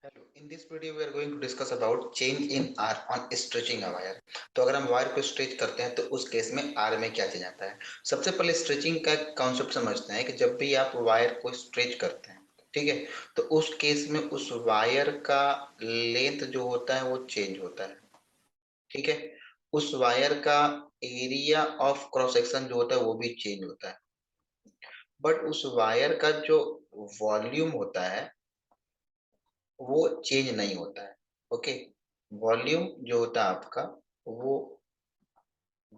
Hello. In this video, we are going to discuss about change in R on stretching a wire. तो अगर हम wire को stretch करते हैं तो उस केस में R में क्या चेंज आता है। सबसे पहले स्ट्रेचिंग का कॉन्सेप्ट समझते हैं कि जब भी आप वायर को स्ट्रेच करते हैं, ठीक है, तो उस केस में उस वायर का लेंथ जो होता है वो चेंज होता है, ठीक है। उस वायर का एरिया ऑफ क्रॉस सेक्शन जो होता है वो भी चेंज होता है, बट उस वायर का जो वॉल्यूम होता है वो चेंज नहीं होता है। ओके, वॉल्यूम जो होता है आपका वो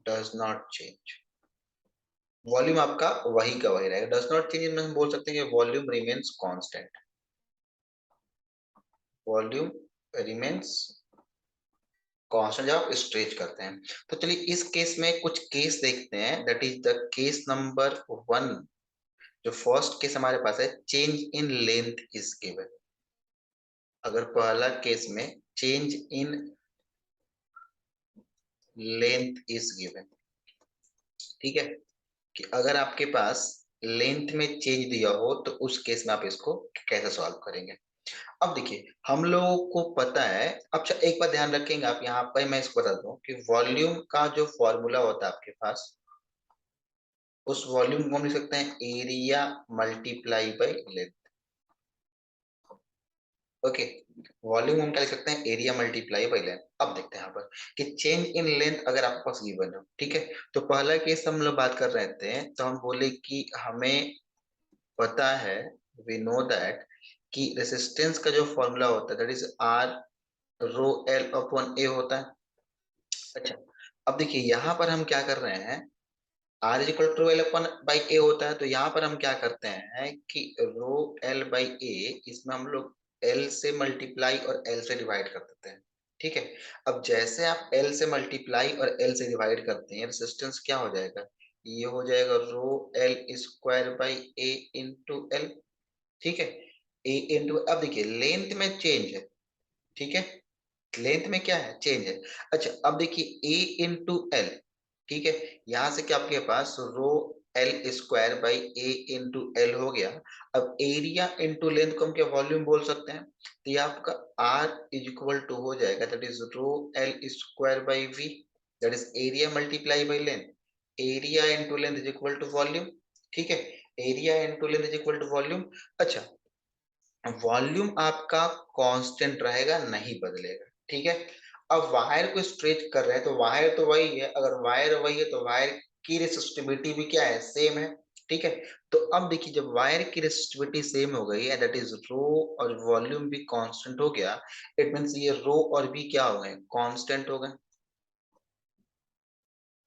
डज नॉट चेंज। वॉल्यूम आपका वही का वही रहेगा। डज नॉट चेंज में हम बोल सकते हैं कि volume remains constant. Volume remains constant जब आप स्ट्रेच करते हैं। तो चलिए इस केस में कुछ केस देखते हैं। That is the case number 1। जो फर्स्ट केस हमारे पास है, change in length is given. अगर पहला केस में change in length is given, ठीक है, कि अगर आपके पास लेंथ में चेंज दिया हो तो उस केस में आप इसको कैसे सॉल्व करेंगे। अब देखिए हम लोगों को पता है। अच्छा एक बात ध्यान रखेंगे आप यहाँ पर, मैं इसको बता दूं कि वॉल्यूम का जो फॉर्मूला होता है आपके पास, उस वॉल्यूम को हम लिख सकते हैं area multiply by length. Okay, volume हम क्या लिख सकते हैं, एरिया मल्टीप्लाई बाई लेंथ। अब देखते हैं यहाँ पर कि चेंज इन लेंथ अगर आपके पास गिवन हो, ठीक है, तो पहला केस हम लोग बात कर रहे थे तो हम बोले कि हमें पता है, वी नो दैट, कि रेसिस्टेंस का जो फॉर्मूला होता है that is R rho L upon A होता है। अच्छा, अब देखिए यहाँ पर हम क्या कर रहे हैं, R is equal to L upon by A होता है, तो यहाँ पर हम क्या करते हैं कि रो एल बाई ए, इसमें हम लोग एल से मल्टीप्लाई और एल से डिवाइड कर देते हैं, ठीक है। अब जैसे आप एल से मल्टीप्लाई और एल से डिवाइड करते हैं, रेसिस्टेंस क्या हो जाएगा, ये हो जाएगा रो L square by A into L, ठीक है। ए इंटू, अब देखिए लेंथ में चेंज है, ठीक है, लेंथ में क्या है, चेंज है। अच्छा अब देखिए ए इंटू एल, ठीक है, यहां से क्या आपके पास rho L square by A into L हो गया। अब एरिया इंटू लेंथ को हम क्या वॉल्यूम बोल सकते हैं, तो ये आपका आर इज इक्वल टू हो जाएगा that is rho L square by V, that is area multiply by length. Area into length is equal to volume, ठीक है, area into length is equal to volume. अच्छा, volume आपका constant रहेगा, नहीं बदलेगा, ठीक है। अब वायर को स्ट्रेच कर रहे हैं तो वायर तो वही है, अगर वायर वही है तो वायर की रेसिस्टिविटी भी क्या है, सेम है, ठीक है। तो अब देखिए जब वायर की रेसिस्टिविटी सेम हो गई है, दैट इज रो और वॉल्यूम भी कांस्टेंट हो गया, इट मींस ये रो और भी क्या हो गए, कांस्टेंट हो गए।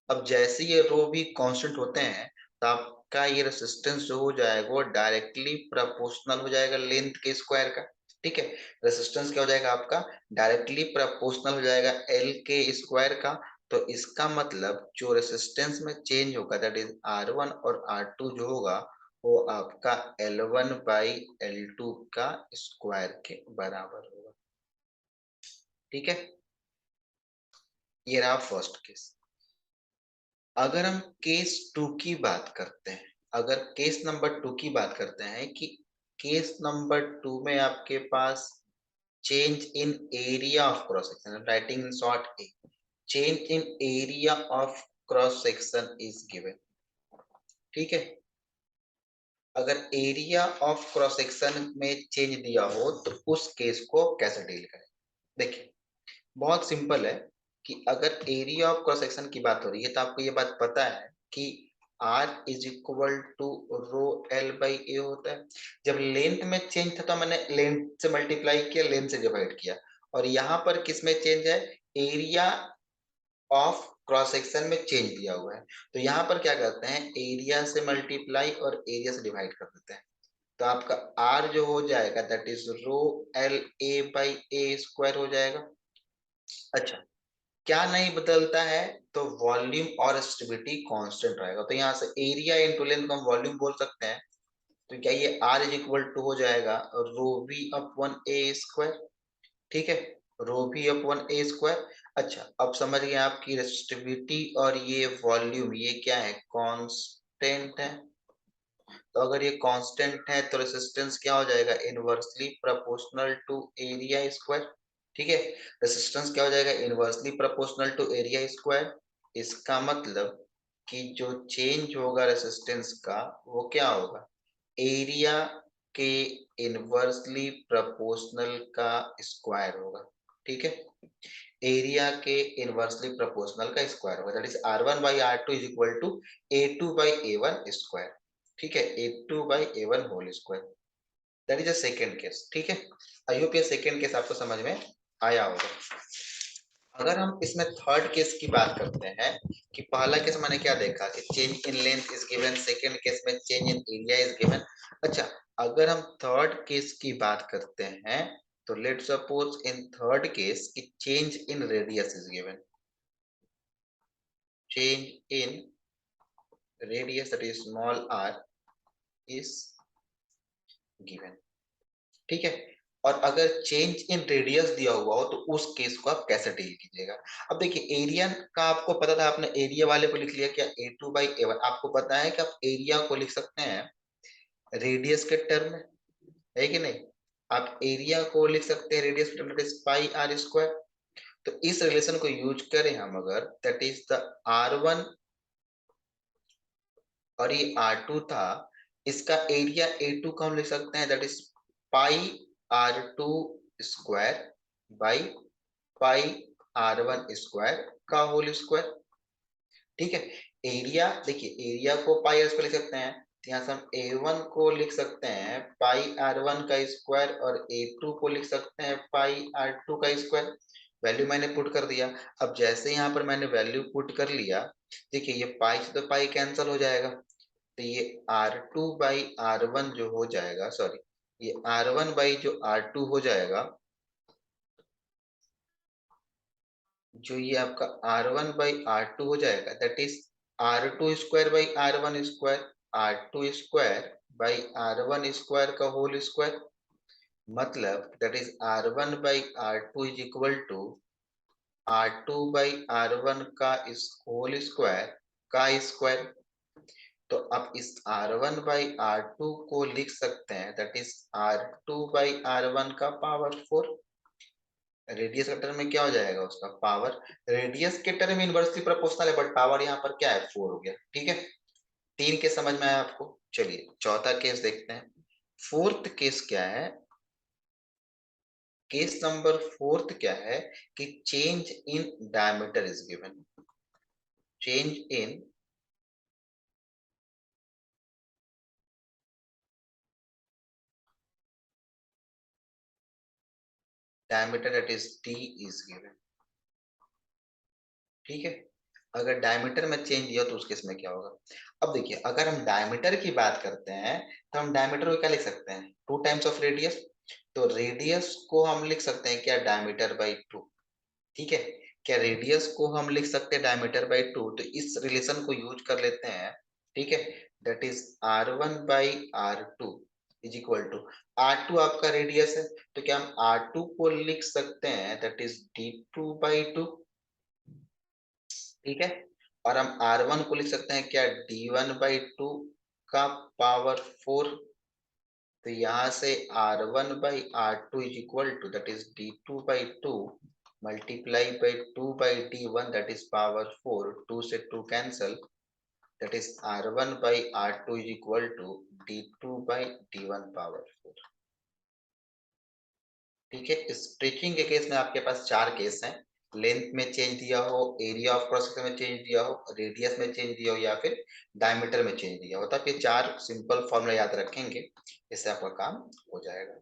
अब जैसे ये रो भी कांस्टेंट होते हैं तो आपका ये रेसिस्टेंस जो हो जाएगा वो डायरेक्टली प्रोपोर्शनल हो जाएगा लेंथ के स्क्वायर का, ठीक है। रेसिस्टेंस क्या हो जाएगा आपका, डायरेक्टली प्रोपोर्शनल हो जाएगा एल के स्क्वायर का। तो इसका मतलब जो रेसिस्टेंस में चेंज होगा दैट इज आर वन और आर टू जो होगा वो आपका L one by L two का स्क्वायर के बराबर होगा, ठीक है। ये रहा फर्स्ट केस। अगर हम केस टू की बात करते हैं, अगर केस नंबर टू की बात करते हैं कि केस नंबर टू में आपके पास change in area of cross section, writing in short A, change in area of cross section is given, ठीक है। अगर एरिया ऑफ क्रॉस सेक्शन में चेंज दिया हो तो उस केस को कैसे डील करें। देखिए बहुत सिंपल है कि अगर एरिया ऑफ क्रॉस सेक्शन की बात हो रही है तो आपको ये बात पता है कि R is equal to rho L by A होता है। जब लेंथ में चेंज था तो मैंने लेंथ से मल्टीप्लाई किया, लेंथ से डिवाइड किया, और यहाँ पर किस में चेंज है, एरिया ऑफ क्रॉस सेक्शन में चेंज दिया हुआ है। तो यहाँ पर क्या करते हैं, एरिया से मल्टीप्लाई और एरिया से डिवाइड कर देते हैं। तो आपका R जो हो जाएगा that is rho L A by A square हो जाएगा। अच्छा, क्या नहीं बदलता है, तो वॉल्यूम और स्टेबिलिटी कांस्टेंट रहेगा। तो यहाँ से एरिया इंटू लेंथ को हम वॉल्यूम बोल सकते हैं। तो क्या ये R इज इक्वल टू हो जाएगा रो वी अपॉन ए स्क्वायर, ठीक है, रो वी अपॉन ए स्क्वायर। अच्छा अब समझ गए आपकी रेसिस्टिविटी और ये वॉल्यूम ये क्या है, कांस्टेंट है, तो अगर ये कांस्टेंट है तो रेसिस्टेंस क्या हो जाएगा, inversely proportional to area square. ठीक है, रेसिस्टेंस क्या हो जाएगा, inversely proportional to area square. इसका मतलब कि जो चेंज होगा रेसिस्टेंस का वो क्या होगा, एरिया के इनवर्सली प्रोपोर्शनल का स्क्वायर होगा। ठीक है, एरिया के इनवर्सली प्रोपोर्शनल का स्क्वायर होगा, that is R1/R2 is equal to A2/A1 square. ठीक है, A2/A1 whole square, that is a second case. ठीक है, आई होप ये सेकंड केस आपको समझ में आया होगा। अगर हम इसमें थर्ड केस की बात करते हैं कि पहला केस मैंने क्या देखा कि change in length is given, second case में change in area is given. अच्छा, अगर हम थर्ड केस की बात करते हैं तो let suppose in third case कि change in radius is given, change in radius that is small r is given। ठीक है, और अगर चेंज इन रेडियस दिया हुआ हो तो उस केस को आप कैसे डील कीजिएगा। अब देखिए एरिया का आपको पता था, आपने एरिया वाले को लिख लिया क्या, A2/A1। आपको पता है कि आप एरिया को लिख सकते हैं रेडियस के टर्म में, है कि नहीं। आप एरिया को लिख सकते हैं रेडियस के टर्म में, पाई आर स्क्वायर। तो इस रिलेशन को यूज करें हम अगर, दैट इज द R1 और ये R2 था, इसका एरिया A2 का हम लिख सकते हैं that is pi R2 square by pi R1 square का होल स्क्वायर। ठीक है, एरिया देखिए, एरिया को पाई स्क्वायर लिख सकते हैं, तो यहाँ से हम A1 को लिख सकते हैं पाई R1 का स्क्वायर और A2 को लिख सकते हैं पाई R2 का स्क्वायर। वैल्यू मैंने पुट कर दिया। अब जैसे यहाँ पर मैंने वैल्यू पुट कर लिया, देखिए ये पाई से तो पाई कैंसिल हो जाएगा, तो ये R2/R1 जो हो जाएगा, सॉरी ये R1 बाई जो R2 हो जाएगा, जो ये आपका R1/R2 हो जाएगा that is R2 square by R1 square, R2 square by R1 square का होल स्क्वायर। मतलब that is R1/R2 is equal to R2/R1 का इस होल स्क्वायर का स्क्वायर। तो आप इस R1/R2 को लिख सकते हैं दैट इज R2/R1 का पावर 4। रेडियस के टर्म में क्या हो जाएगा उसका पावर, रेडियस के टर्म में इनवर्सली प्रोपोर्शनल है बट पावर यहाँ पर क्या है 4 हो गया। ठीक है, तीन केस समझ में आया आपको। चलिए चौथा केस देखते हैं। फोर्थ केस क्या है, केस नंबर फोर्थ क्या है कि change in diameter is given, change in diameter that is d is given. ठीक है, अगर डायमीटर में चेंज दिया तो उस केस में क्या होगा। अब देखिए अगर हम डायमीटर की बात करते हैं तो हम डायमीटर को क्या लिख सकते हैं, 2 टाइम्स ऑफ रेडियस। तो रेडियस को हम लिख सकते हैं क्या, डायमीटर बाई 2। ठीक है, क्या रेडियस को हम लिख सकते हैं डायमीटर बाई 2, तो इस रिलेशन को यूज कर लेते हैं। ठीक है, that is R1/R2 is equal to, R2 आपका रेडियस है तो क्या हम R2 को लिख सकते हैं दैट इज D2/2। ठीक है, और हम R1 को लिख सकते हैं क्या, D1/2 का पावर 4। तो यहाँ से R1/R2 is equal to that is D2/2 multiply by 2/D1 that is power 4, 2 से 2 cancel, that is R1/R2 is equal to D2/D1 power 4। ठीक है, स्ट्रेचिंग के केस में आपके पास 4 केस हैं, लेंथ में चेंज दिया हो, एरिया ऑफ क्रॉस सेक्शन में चेंज दिया हो, रेडियस में चेंज दिया हो या फिर डायमीटर में चेंज दिया हो। तो आप ये 4 सिंपल फॉर्मूला याद रखेंगे, इससे आपका काम हो जाएगा।